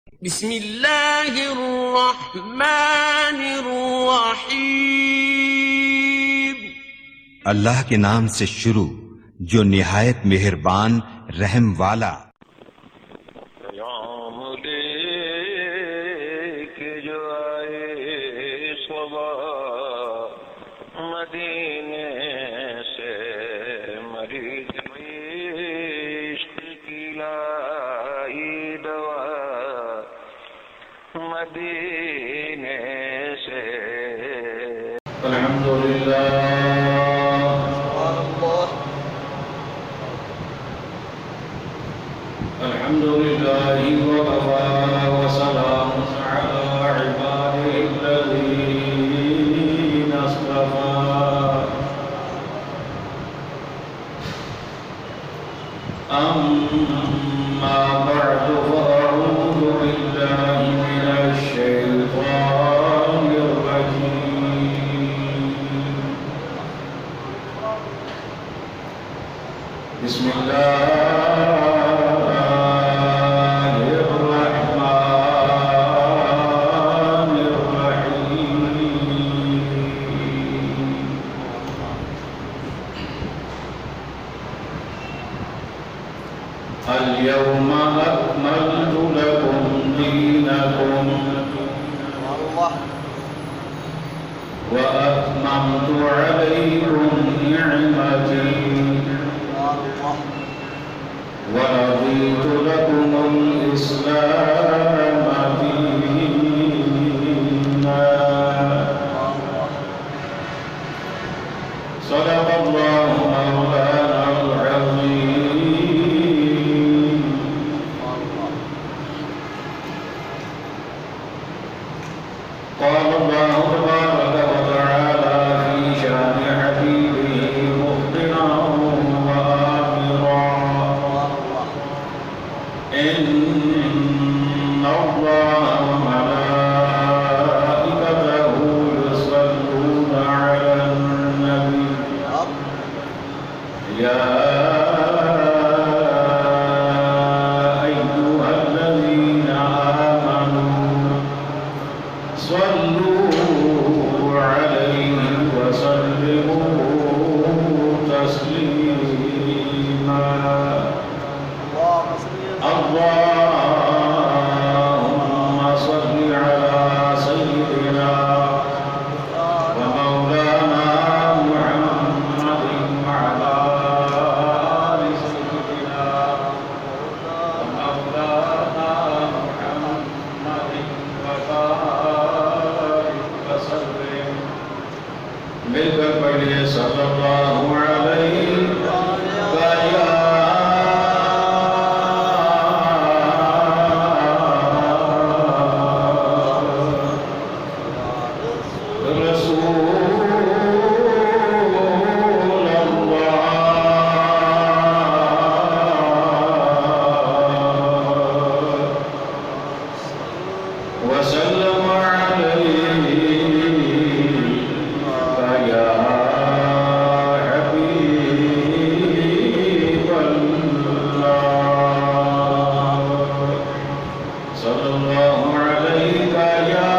بسم اللہ الرحمن الرحیم۔ اللہ کے نام سے شروع جو نہایت مہربان رحم والا۔ پیام لے کے جو آئے صبح مدینے سے، مریض عشق کی لائی دوا مدینے سے۔ الحمدللہ الحمد لله وكفى وسلام على عباده الذين اصطفى، أما بعد فأعوذ بالله من الشيطان الرجيم، بسم الله اليوم أكملت لكم دينكم وأتممت عليكم نعمتي ورضيت لكم الإسلام دينا، صدق الله مولانا العظيم. قال الله تبارك وتعالى في شان حبيبه مخبرا وآمرا، إن الله وملائكته يصلون على النبي، يا أيها الذين آمنوا صلوا عليه وسلموا تسليما. اللهم صل على سيدنا ومولانا محمد وعلى آل سيدنا ومولانا محمد وبارك وسلم. مل کر پڑھیے صلی اللہ علیہ وسلم عليه يا حبيب الله، صلى الله عليك يا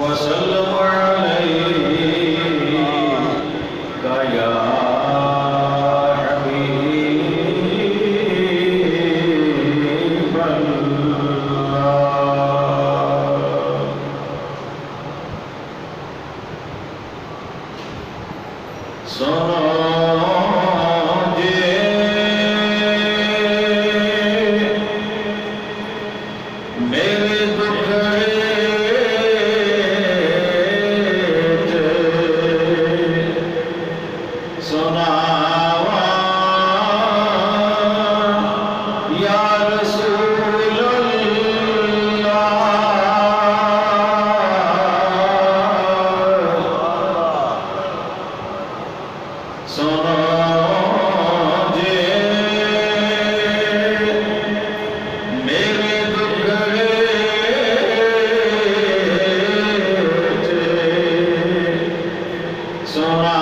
وسلم عليك يا حبيب الله. میرے سناوا یا رسول اللہ، سنو جے میرے دکھڑے سنا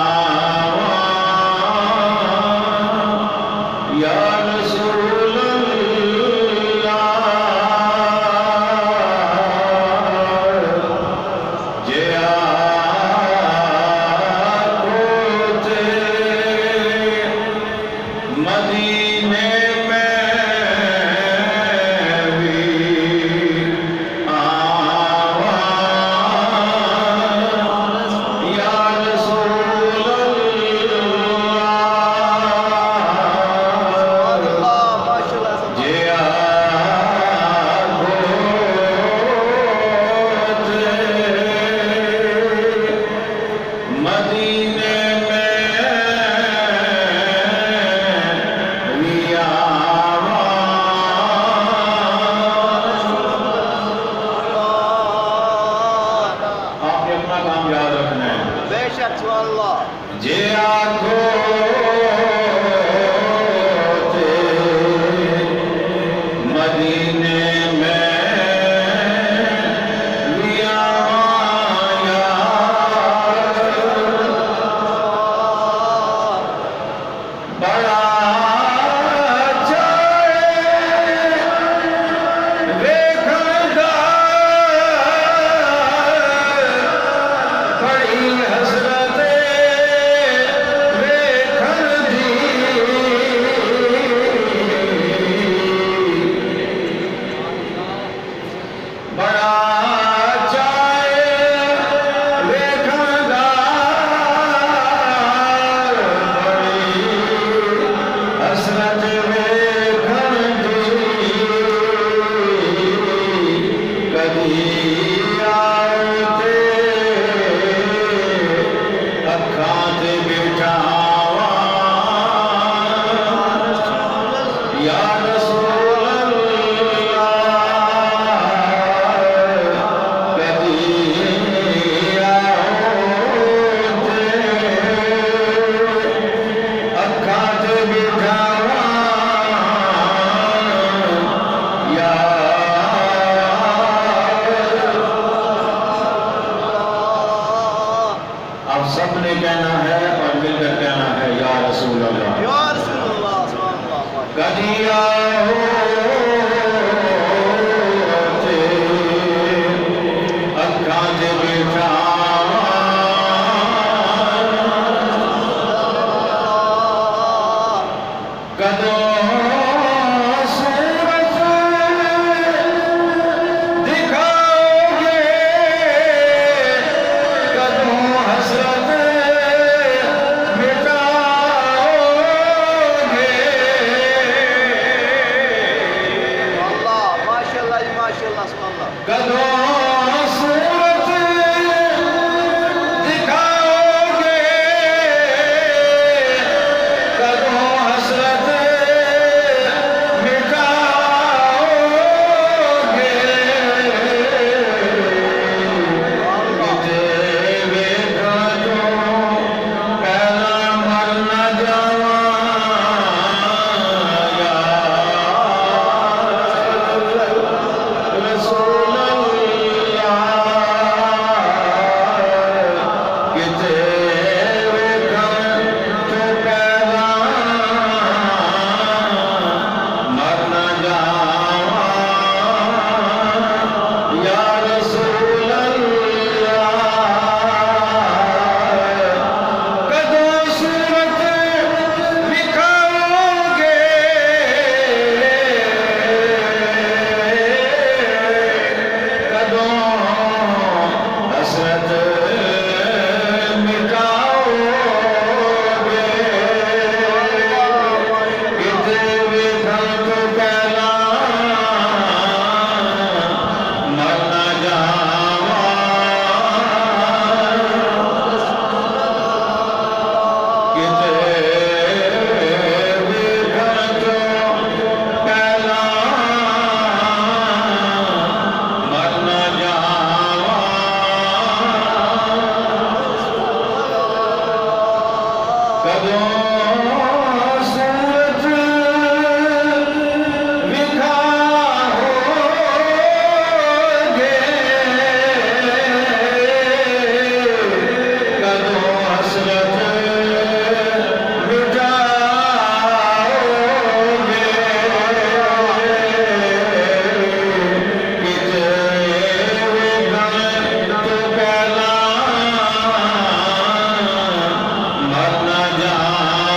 مر نہ جا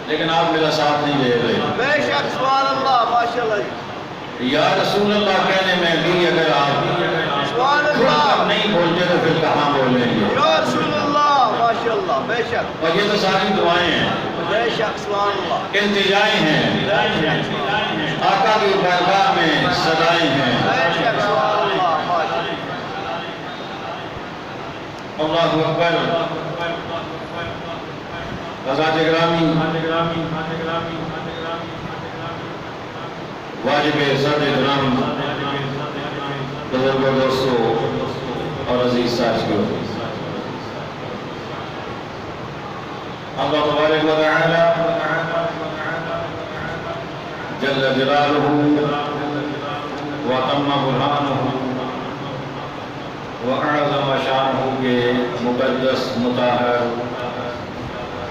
لیکن آپ میرا ساتھ نہیں دے رہے. بے شک سبحان اللہ ماشاء اللہ جی. یا رسول اللہ کہنے میں بھی اگر آپ سبحان کھل کر اللہ نہیں بولتے تو پھر کہاں بولیں گے؟ یا رسول اللہ ماشاء اللہ بے شک اور یہ تو ساری دعائیں ہیں، بے شک سبحان اللہ التجائیں ہیں، بے شک آقا کی بارگاہ میں صدائیں ہیں. بے شک سبحان اللہ ماشاء اللہ. اللہ اکبر. حضرات گرامی، واجب صد گرام، بزرگوں، دوستوں اور عزیز ساتھیوں، اللہ تبارک و تعالی جل جلالہ وتم برہانہ وأعظم شانہ کے مقدس، مطہر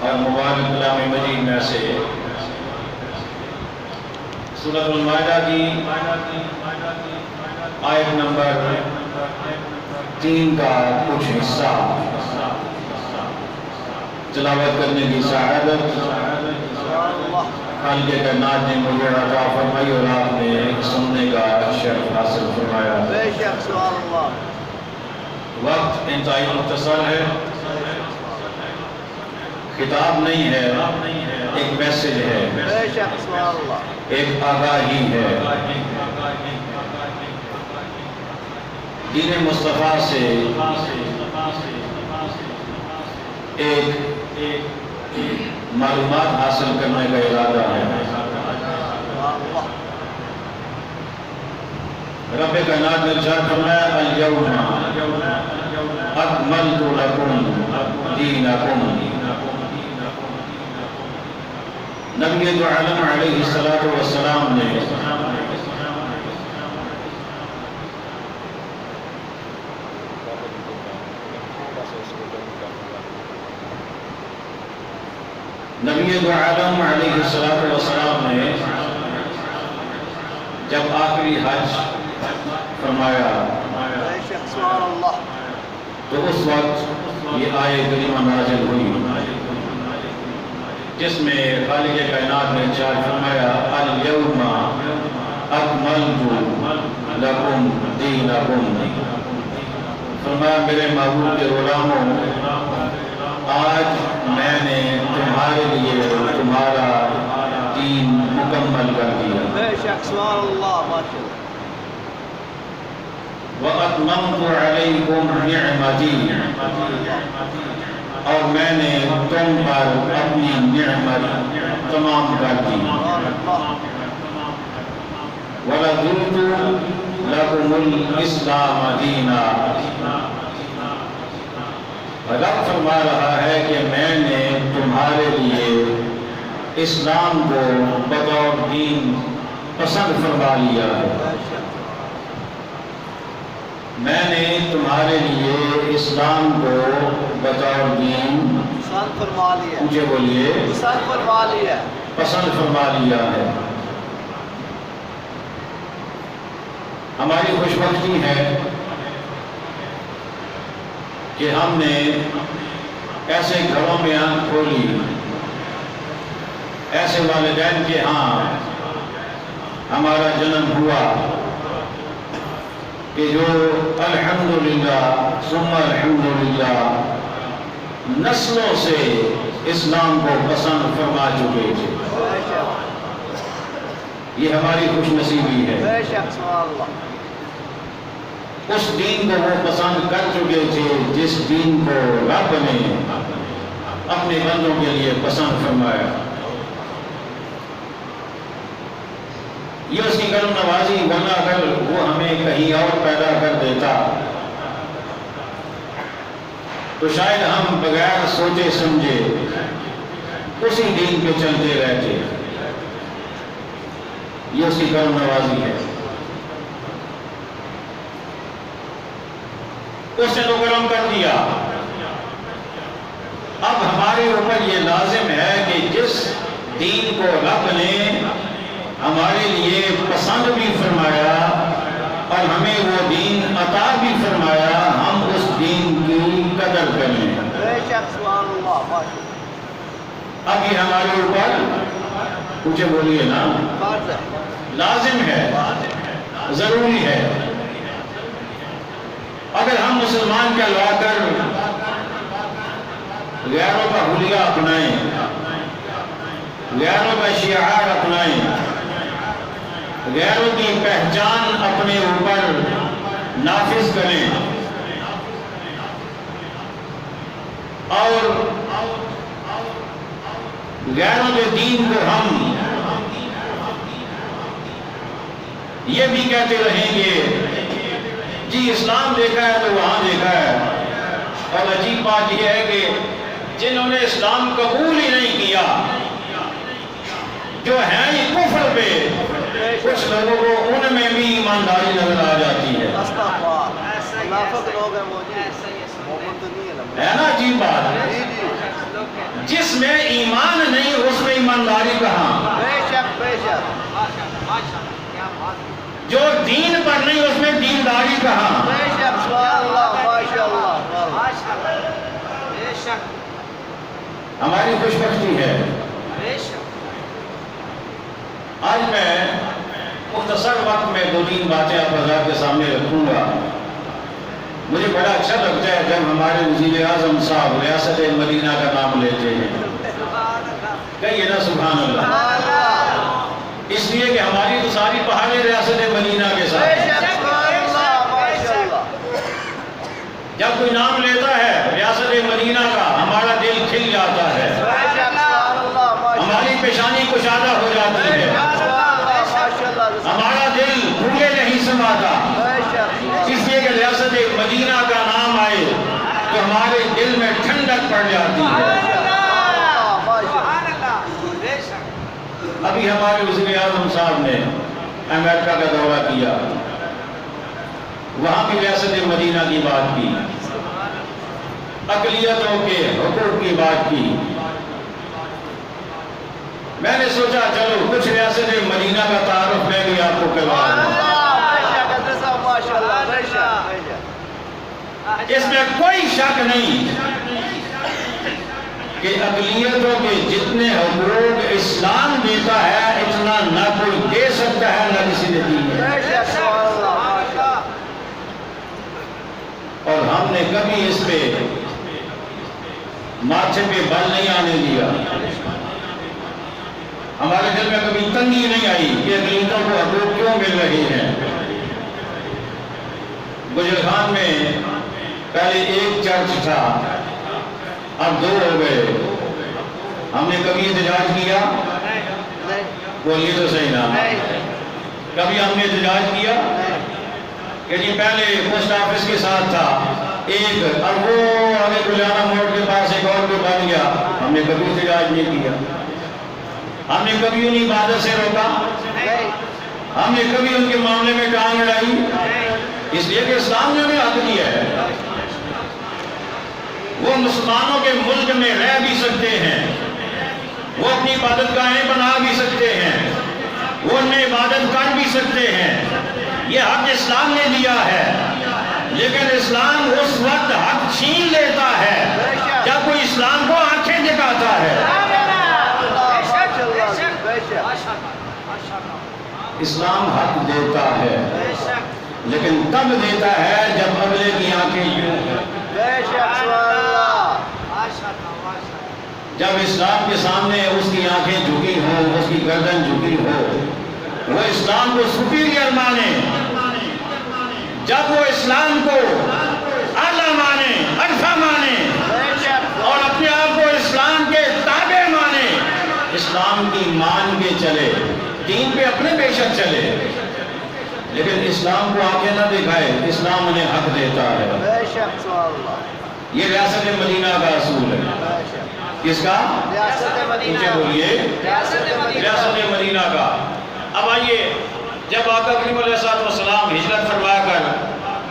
اور مبارک کلام مجید میں سے سورۃ المائدہ کی آیت نمبر 3 کا کچھ حصہ تلاوت کرنے کی سعادت خالق کائنات نے مجھے عطا فرمائی اور آپ نے سننے کا شرف حاصل فرمایا. بے شک سبحان اللہ. وقت انتہائی مختصر ہے، خطاب نہیں ہے، ایک میسج ہے، بے شک سبحان اللہ. ایک آگاہی ہے. دین مصطفیٰ سے ایک معلومات حاصل کرنے کا ارادہ ہے. رب کائنات نے ارشاد فرمایا الیوم اکملت لکم دینکم. نبی دو عالم علیہ السلام نے نبی دو عالم علیہ السلام نے جب آخری حج فرمایا بے شک سبحان اللہ. تو اس وقت یہ آیت کریمہ نازل ہوئی جس میں خالق کائنات نے ارشاد فرمایا الیوم اکملت لکم دینکم. فرمایا میرے محبوب کے غلاموں، آج میں نے تمہارے لیے تمہارا دین مکمل کر دیا. بے شک سبحان اللہ ماشاء اللہ. وَأَتْمَمْتُ عَلَيْكُمْ نِعْمَتِي، اور میں نے تم پر اپنی نعمت تمام کر دی. وَرَضِيتُ لَكُمُ الْإِسْلَامَ دِينًا. رب فرما رہا ہے کہ میں نے تمہارے لیے اسلام کو بطور دین پسند فرما لیا ہے. میں نے تمہارے لیے اسلام کو بطور دین پسند فرما لیا. مجھے بولیے پسند فرما لیا. پسند فرما لیا ہے. ہماری خوش بختی ہے کہ ہم نے ایسے گھروں میں آنکھ کھولی، ایسے والدین کے ہاں ہمارا جنم ہوا کہ جو الحمدللہ ثم الحمدللہ نسلوں سے اسلام کو پسند فرما چکے تھے. بے شک یہ ہماری خوش نصیبی ہے. بے شک سبحان اللہ. اس دین کو وہ پسند کر چکے تھے جس دین کو رب نے اپنے بندوں کے لیے پسند فرمایا. یہ اس کی کرم نوازی، ورنہ اگر وہ ہمیں کہیں اور پیدا کر دیتا تو شاید ہم بغیر سوچے سمجھے اسی دین پہ چلتے رہتے. یہ اس کی کرم نوازی ہے. اس نے تو کرم کر دیا. اب ہمارے اوپر یہ لازم ہے کہ جس دین کو رب نے ہمارے لیے پسند بھی فرمایا اور ہمیں وہ دین عطا بھی فرمایا، ہم اس دین کی قدر کریں. بے شک سبحان اللہ. اب یہ ہمارے اوپر مجھے بولیے نا، فرض ہے، لازم ہے، ضروری ہے۔ اگر ہم مسلمان کہلوا کر غیروں کا حلیہ اپنائیں، غیروں کا شعار اپنائیں، غیروں کی پہچان اپنے اوپر نافذ کریں اور غیروں کے دین کو ہم یہ بھی کہتے رہیں گے جی اسلام دیکھا ہے تو وہاں دیکھا ہے، اور عجیب بات یہ ہے کہ جنہوں نے اسلام قبول ہی نہیں کیا، جو ہیں ہی کفر پہ، کچھ لوگوں کو ان میں بھی ایمانداری نظر آ جاتی ہے۔ استغفار، منافق لوگ ہیں وہ جی، مومن تو نہیں ہے نا۔ ہے نا عجیب بات؟ جی جی، جس میں ایمان نہیں اس میں ایمانداری کہاں؟ بے شک بے شک، جو دین پر نہیں اس میں دینداری کہاں؟ بے شک، سبحان اللہ، ماشاء اللہ، بے شک، ہماری خوش بختی ہے۔ بے شک، آج میں مختصر وقت میں 2-3 باتیں آپ حضرات کے سامنے رکھوں گا۔ مجھے بڑا اچھا لگتا ہے جب ہمارے وزیر اعظم صاحب ریاست مدینہ کا نام لیتے ہیں، کہیے نا سبحان اللہ، اس لیے کہ ہماری تو ساری پہاڑی ریاست مدینہ کے بے ساتھ، شک، سبحان اللہ، ماشاء اللہ، جب کوئی نام لیتا ہے ریاست مدینہ کا ہمارا دل کھل جاتا ہے، بے شک، سبحان اللہ، ماشاء ہماری پیشانی کشادہ ہو جاتی ہے، اللہ، ہمارا دل بھولے نہیں سماتا، بے شک، اس لیے کہ ریاست مدینہ کا نام آئے تو ہمارے دل میں ٹھنڈک پڑ جاتی ہے۔ سبحان اللہ، بے شک، ابھی ہمارے وزیر اعظم صاحب نے امریکہ کا دورہ کیا، وہاں بھی ریاست مدینہ کی بات کی، اقلیتوں کے حقوق کی بات کی۔ میں نے سوچا چلو کچھ ریاست مدینہ کا تعارف میں بھی آپ کو کروا دوں۔ اس میں کوئی شک نہیں کہ اقلیتوں کے جتنے حقوق اسلام دیتا ہے اتنا نہ کوئی دے سکتا ہے نہ کسی نے دی ہے، اور ہم نے کبھی اس پہ ماتھے پہ بل نہیں آنے دیا۔ ہمارے دل میں کبھی تنگی نہیں آئی کہ اقلیتوں کو حقوق کیوں مل رہے ہیں۔ گجرخان میں پہلے ایک چرچ تھا، اب 2 ہو گئے۔ ہم نے کبھی احتجاج کیا؟ بولیے تو صحیح نا، کبھی ہم نے احتجاج کیا کہ جی پہلے پوسٹ آفس کے ساتھ تھا ایک، اب وہ آگے گلیانہ موڑ کے پاس ایک اور کو بن گیا، ہم نے کبھی احتجاج نہیں کیا۔ ہم نے کبھی ان عبادت سے روکا، ہم نے کبھی ان کے معاملے میں ٹانگ اڑائی، اس لیے کہ اسلام نے ہمیں حق دیا ہے۔ وہ مسلمانوں کے ملک میں رہ بھی سکتے ہیں، وہ اپنی عبادت گاہیں بنا بھی سکتے ہیں، وہ ان میں عبادت کر بھی سکتے ہیں، یہ حق اسلام نے دیا ہے۔ لیکن اسلام اس وقت حق چھین لیتا ہے جب کوئی اسلام کو آنکھیں دکھاتا ہے۔ اسلام حق دیتا ہے لیکن تب دیتا ہے جب اگلے کی آنکھیں یوں ہیں۔ جب اسلام کے سامنے اس کی آنکھیں جھکی ہوں، اس کی گردن جھکی ہو، وہ اسلام کو سپیریئر مانے، جب وہ اسلام کو اعلیٰ مانے، عرفہ مانے، اور اپنے آپ کو اسلام کے تابع مانے، اسلام کی مان کے چلے، دین پہ اپنے بے شک چلے، لیکن اسلام کو آگے نہ دکھائے، اسلام انہیں حق دیتا ہے۔ یہ ریاست مدینہ کا اصول ہے۔ کس کا؟ مجھے بولیے، ریاست مدینہ کا۔ اب آئیے، جب آقا کریم علیہ السلام ہجرت فرما کر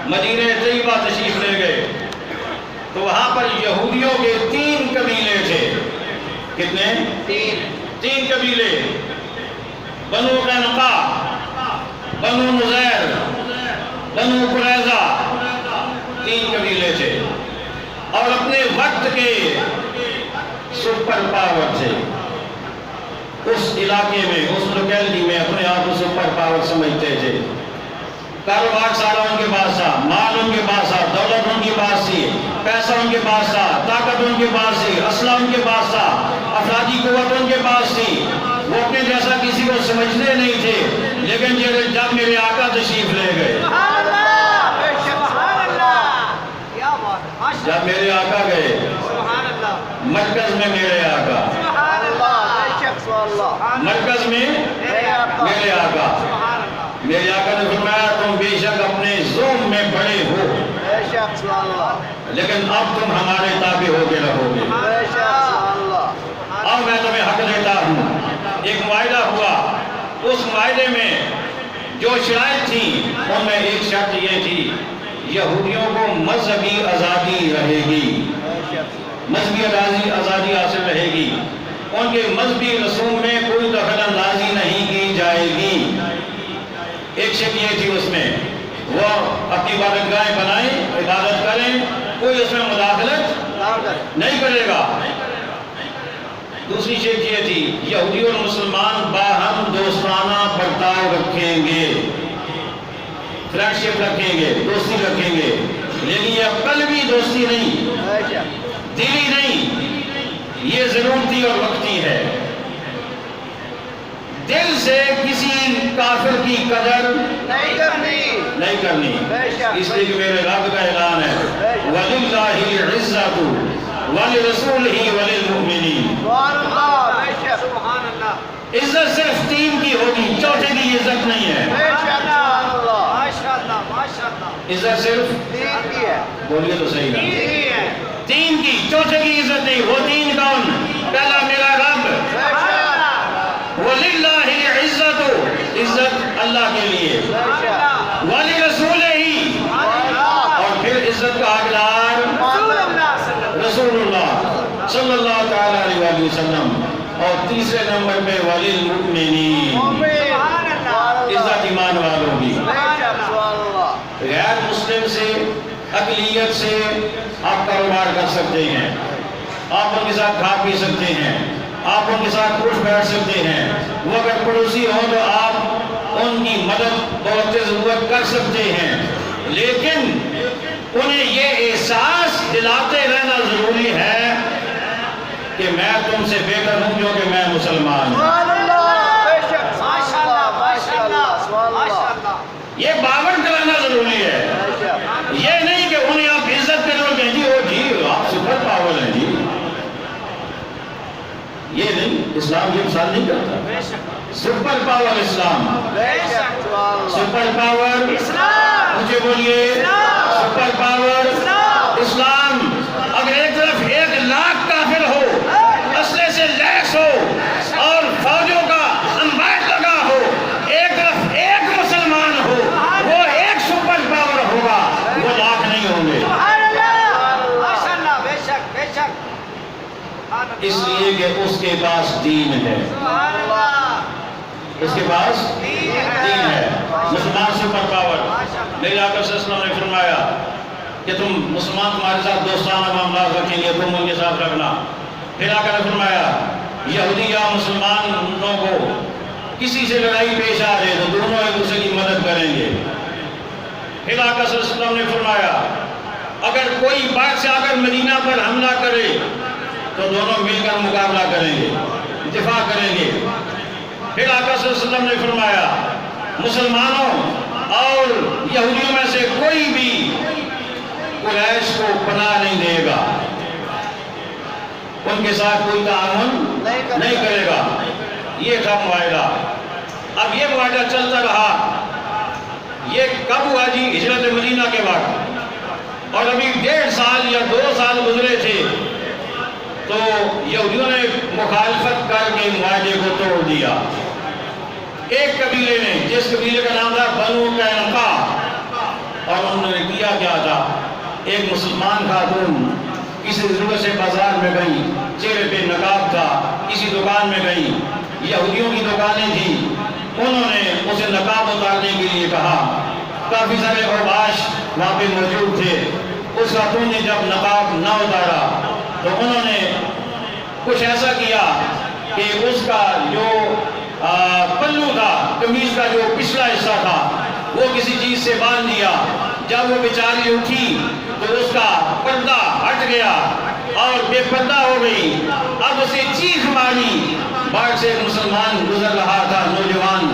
مدینہ طیبہ تشریف لے گئے تو وہاں پر یہودیوں کے 3 قبیلے تھے۔ کتنے؟ 3 قبیلے، بنو قینقاع، بنو نذیر، بنو قریظہ، 3 قبیلے تھے اور اپنے وقت کے سپر پاور تھے۔ علاقے میں اس لوکیلٹی میں اپنے آپ کو سپر پاور سمجھتے تھے. کاروبار سارا ان کے پاس تھا, مال ان کے پاس تھا, دولت ان کے پاس تھی, پیسہ ان کے پاس تھا, طاقت ان کے پاس تھی, اسلحہ ان کے پاس تھا, افرادی قوت ان کے پاس تھی. وہ اپنے جیسا کسی کو سمجھتے نہیں تھے. لیکن جب میرے آقا تشریف لے گئے, سبحان اللہ, بے شک, سبحان اللہ, کیا بات ہے, ماشاء جب میرے آقا گئے سبحان اللہ, مرکز میں میرے آقا, سبحان اللہ, بے شک, سبحان اللہ. مرکز میں میرے آقا, میرے آقا. سبحان اللہ, میرے آقا نے فرمایا تم بے شک اپنے زوم میں بڑے ہو, بے شک سبحان اللہ. لیکن اب تم ہمارے تابع ہو کے رہو گے. بے شک سبحان اللہ. اب میں تمہیں حق دیتا ہوں. ایک معاہدہ ہوا, اس معاہدے میں جو شرائط تھیں ان میں ایک شرط یہ تھی, یہودیوں کو مذہبی آزادی رہے گی, مذہبی آزادی حاصل رہے گی. ان کے مذہبی رسوم میں کوئی دخل اندازی نہیں کی جائے گی. ایک شرط یہ تھی اس میں, وہ اپنی عبادت گاہیں بنائیں, عبادت کریں, کوئی اس میں مداخلت نہیں کرے گا. دوسری شرط یہ تھی, یہودی اور مسلمان باہم دوستانہ برتاؤ رکھیں گے, فرینڈشپ رکھیں گے, دوستی رکھیں گے, لیکن یہ قلبی دوستی نہیں, بے شک دلی نہیں. یہ ضرورتی اور وقتی ہے. دل سے کسی کافر کی قدر نہیں کرنی. نہیں کرنی. بے شک. اس لیے کہ میرے رب کا اعلان ہے, وَلِلَّهِ الْعِزَّةُ وَلِرَسُولِهِ وَلِلْمُؤْمِنِينَ. سبحان اللہ. بے شک سبحان اللہ, عزت صرف تین کی ہوگی, چوتھے کی عزت نہیں ہے. بے شک سبحان اللہ. ماشاء اللہ, ماشاء اللہ, عزت صرف دین کی ہے. بولیے تو صحیح نا, یہی ہے, تین کی, چوتھے کی عزت نہیں. وہ تین کون؟ پہلا میرا رب, بے شک وَلِلَّهِ الْعِزَّةُ, عزت اللہ کے لیے, بے شک وَلِرَسُولِهِ, اور پھر عزت کا حقدار رسول اللہ صلی اللہ رسول اللہ صلی اللہ تعالیٰ علیہ وسلم. اور تیسرے نمبر پہ وَلِلْمُؤْمِنِينَ, سبحان اللہ, عزت ایمان والوں کی. بے شک سبحان اللہ. غیر مسلم سے, اقلیت سے آپ کاروبار کر سکتے ہیں, آپ ان کے ساتھ کھا پی سکتے ہیں, آپ ان کے ساتھ اٹھ بیٹھ سکتے ہیں. وہ اگر پڑوسی ہوں تو آپ ان کی مدد بہت ضرورت کر سکتے ہیں, لیکن انہیں یہ احساس دلاتے رہنا ضروری ہے کہ میں تم سے بہتر ہوں کیونکہ میں مسلمان ہوں. سبحان اللہ. بے شک ماشاء اللہ, ماشاء اللہ, سبحان ماشاء اللہ. اللہ, یہ باور کرانا ضروری ہے. بے شک یہ نہیں کہ انہیں آپ عزت کرو کہ جی وہ جی آپ سپر پاور ہیں جی, یہ نہیں. اسلام یہ مثال نہیں کرتا. بے شک, سپر پاور اسلام, بے شک سبحان اللہ. سپر پاور اسلام, مجھے بولیے, سپر پاور اسلام. اگر ایک طرف 1,00,000 کافر ہو, اسلحے سے لیس ہو اور فوجوں کا انبار لگا ہو, ایک طرف ایک مسلمان ہو, وہ ایک سپر پاور ہوگا, وہ 1,00,000 نہیں ہوں گے. سبحان اللہ, ماشاء اللہ, بے شک, بے شک, اس لیے کہ اس کے پاس دین ہے, سبحان اللہ, اس کے پاس دین دین ہے. مسلمان سپر پاور. میرے آقا صلی اللہ علیہ وسلم نے فرمایا کہ تم مسلمان تمہارے ساتھ دوستانہ معاملات رکھیں گے, تم ان کے ساتھ رکھنا. پھر آقا نے فرمایا یہودی یا مسلمانوں کو کسی سے لڑائی پیش آ جائے تو دونوں ایک دوسرے کی مدد کریں گے. پھر آقا صلی اللہ علیہ وسلم نے فرمایا اگر کوئی باہر سے آ کر مدینہ پر حملہ کرے تو دونوں مل کر مقابلہ کریں گے, دفاع کریں گے. پھر آقا صلی اللہ علیہ وسلم نے فرمایا مسلمانوں اور یہودیوں میں سے کوئی بھی قریش کو پناہ نہیں دے گا, ان کے ساتھ کوئی تعاون نہیں کرے گا. یہ تھا معاہدہ. اب یہ معاہدہ چلتا رہا. یہ کب ہوا جی؟ ہجرت مدینہ کے وقت. اور ابھی 1.5 سال یا 2 سال گزرے تھے تو یہودیوں نے مخالفت کر کے معاہدے کو توڑ دیا. ایک قبیلے نے, جس قبیلے کا نام تھا بنو قینقاع, اور انہوں نے کیا کیا تھا, ایک مسلمان خاتون کسی ضرورت سے بازار میں گئی, چہرے پہ نقاب تھا, کسی دکان میں گئی, یہودیوں کی دکانیں تھیں, انہوں نے اسے نقاب اتارنے کے لیے کہا. کافی سارے اوباش وہاں پہ موجود تھے. اس خاتون نے جب نقاب نہ اتارا تو انہوں نے کچھ ایسا کیا کہ اس کا جو قمیض کا جو پچھلا حصہ تھا وہ کسی چیز سے باندھ دیا. جب وہ بیچاری اٹھی تو اس کا پردہ ہٹ گیا اور بے پردہ ہو گئی. اب اسے چیخ ماری. باہر سے ایک مسلمان گزر رہا تھا نوجوان.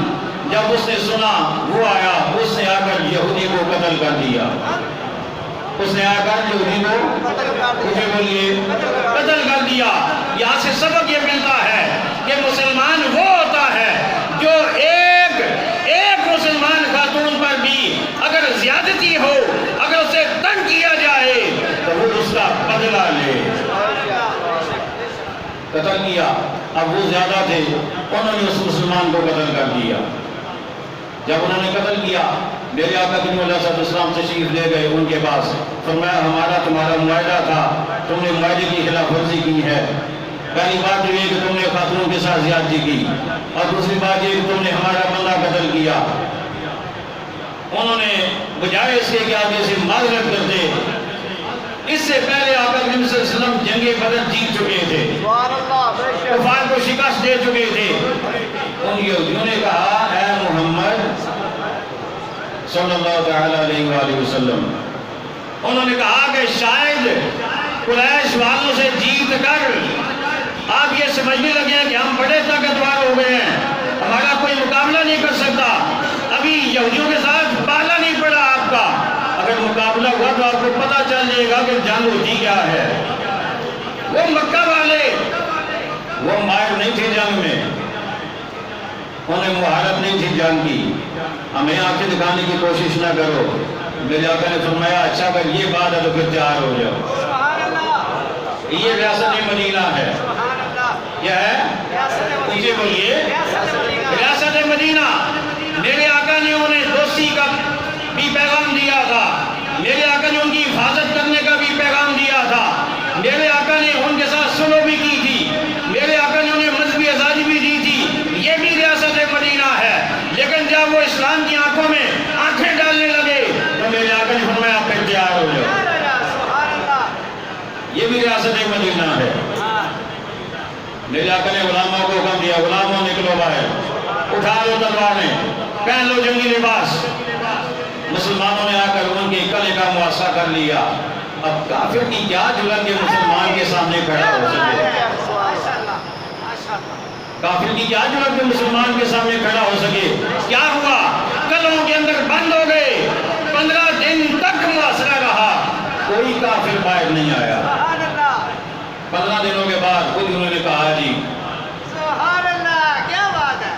جب اس نے سنا وہ آیا, اس نے آ کر یہودی کو قتل کر دیا. اس نے آ کر یہودی کو مجھے بولیے قتل کر دیا. یہاں سے سبق یہ ملتا ہے کہ مسلمان وہ ہوتا ہے جو ایک مسلمان خاتون پر بھی اگر زیادتی ہو, اگر اسے تنگ کیا جائے تو وہ اس کا بدلہ لے. قتل کیا. اب وہ زیادہ تھے, انہوں نے اس مسلمان کو قتل کر دیا. جب انہوں نے قتل کیا, میرے آقا کریم علیہ الصلوۃ والسلام تشریف لے گئے ان کے پاس. فرمایا ہمارا تمہارا معاہدہ تھا, تم نے معاہدے کی خلاف ورزی کی ہے. پہلی بات یہ ہے کہ تم نے خاتون کے ساتھ زیادتی کی, اور دوسری بات یہ کہ تم نے ہمارا بندہ قتل کیا. انہوں نے بجائے اس کے کہ آگے سے معذرت کرتے, اس سے پہلے آقا کریم صلی اللہ علیہ وسلم جنگ بدر جیت چکے تھے, کفار کو شکست دے چکے تھے. ان یہودیوں نے کہا اے محمد صلی اللہ تعالی علیہ وآلہ وسلم, انہوں نے کہا کہ شاید قریش والوں سے جیت کر آپ یہ سمجھنے لگے ہیں کہ ہم بڑے طاقتور ہو گئے ہیں, ہمارا کوئی مقابلہ نہیں کر سکتا. ابھی یہودیوں کے ساتھ پالا نہیں پڑا آپ کا. اگر مقابلہ ہوا تو آپ کو پتہ چل جائے گا کہ جنگ ہوتی کیا ہے. وہ مکہ والے وہ ماہر نہیں تھے جنگ میں, انہیں مہارت نہیں تھی جنگ کی. ہمیں آنکھیں دکھانے کی کوشش نہ کرو. میرے آقا نے فرمایا اچھا اگر یہ بات ہے تو پھر تیار ہو جاؤ. یہ ریاست مدینہ ہے. کیا ہے؟ مجھے بولیے ریاست مدینہ. میرے آقا نے انہیں دوستی کا بھی پیغام دیا تھا, میرے آقا نے ان کی حفاظت کرنے کا بھی پیغام دیا تھا, میرے آقا نے ان کے ساتھ سلو بھی کی تھی, میرے آقا نے انہیں مذہبی آزادی بھی دی تھی. یہ بھی ریاست مدینہ ہے. لیکن جب وہ اسلام کی آنکھوں میں آنکھیں ڈالنے لگے تو میرے آقا نے فرمایا آپ پھر تیار ہو جاؤ. یہ بھی ریاست مدینہ ہے. میرے آقا نے غلاموں کو حکم دیا, غلاموں نکلو باہر, اٹھا لو تلواریں, پہن لو جنگی لباس. مسلمانوں نے آ کر ان کے کلے کا محاصرہ کر لیا. اب کافر کی کیا جرأت کے مسلمان کے سامنے کھڑا ہو سکے, کافر کی کیا جرأت کے مسلمان کے سامنے کھڑا ہو سکے. کیا ہوا, کلوں کے اندر بند ہو گئے. 15 دن تک محاصرہ رہا, کوئی کافر باہر نہیں آیا. 15 دنوں کے بعد خود انہوں نے کہا جی سبحان اللہ, کیا بات ہے,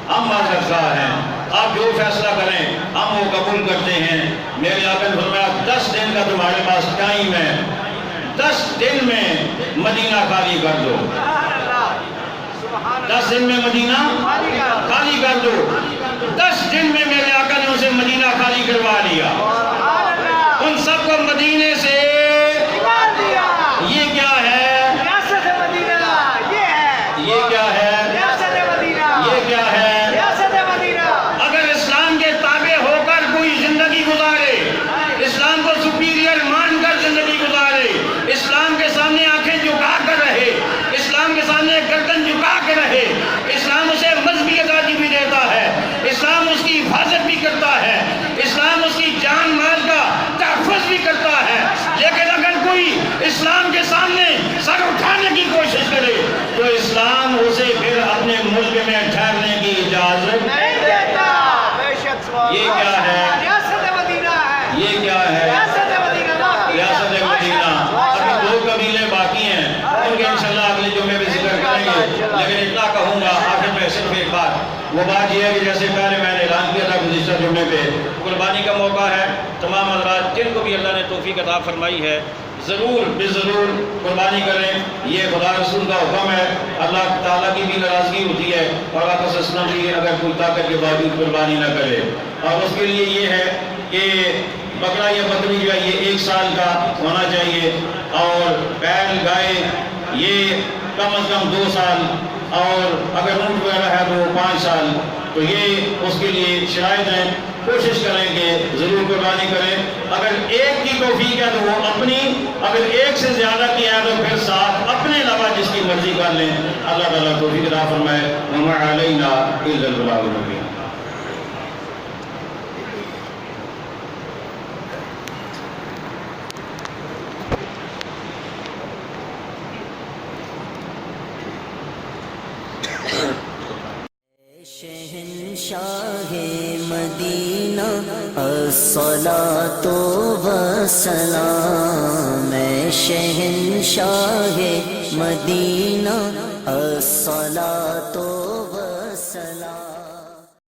ہم معذرت خواہ ہیں, آپ جو فیصلہ کریں ہم وہ قبول کرتے ہیں. میرے آقا نے فرمایا 10 دن کا تمہارے پاس ٹائم ہے, 10 دن میں مدینہ خالی کر دو. 10 دن میں مدینہ خالی کر دو. 10 دن میں میرے آقا نے اسے مدینہ خالی کروا لیا. ان سب کو مدینے سے یہ کیا ہے, ریاست مدینہ, یہ کیا ہے, ریاست مدینہ, یہ کیا ہے. ریاست مدینہ. اگر اسلام کے تابع ہو کر کوئی زندگی گزارے, اسلام کو سپیریئر مان کر زندگی گزارے, اسلام کے سامنے آنکھیں جھکا کر رہے, اسلام کے سامنے گردن جھکا کے رہے, اسلام اسے مذہبی آزادی بھی دیتا ہے, اسلام اس کی حفاظت بھی کرتا ہے, اسلام اس کی جان مال کا تحفظ بھی کرتا ہے. لیکن اگر کوئی اسلام کے سامنے سر اٹھانے کی کوشش کرے تو اسلام اسے پھر اپنے ملک میں ٹھہرنے کی اجازت نہیں دیتا. بے شک یہ کیا ہے, ریاست مدینہ ہے, یہ کیا ہے, ریاست مدینہ, ریاست مدینہ. ابھی 2 قبیلے باقی ہیں, ان کے انشاءاللہ اگلے جمعے میں ذکر کریں گے. لیکن اتنا کہوں گا آخر میں صرف ایک بات, وہ بات یہ ہے کہ جیسے پہلے میں نے اعلان کیا تھا گزشتہ جمعے پہ قربانی کا موقع ہے. تمام حضرات جن کو بھی اللہ نے توفیق عطا فرمائی ہے ضرور ضرور قربانی کریں. یہ خدا رسول کا حکم ہے, اللہ تعالیٰ کی بھی ناراضگی ہوتی ہے اور آپ صلی اللہ علیہ وسلم بھی اگر کوئی طاقت کے باوجود قربانی نہ کرے. اور اس کے لیے یہ ہے کہ بکرا یا بکری جو ہے یہ 1 سال کا ہونا چاہیے, اور بیل گائے یہ کم از کم 2 سال, اور اگر اونٹ وغیرہ ہے تو 5 سال. تو یہ اس کے لیے شرائط ہیں. کوشش کریں کہ ضرور قربانی کریں. اگر ایک کی توفیق ہے تو وہ اپنی, اگر ایک سے زیادہ کی ہے تو پھر ساتھ اپنے علاوہ جس کی مرضی کر لیں. اللہ تعالیٰ توفیق عطا فرمائے. وما علینا الا البلاغ المبین. الصلاۃ والسلام شہنشاہ مدینہ الصلاۃ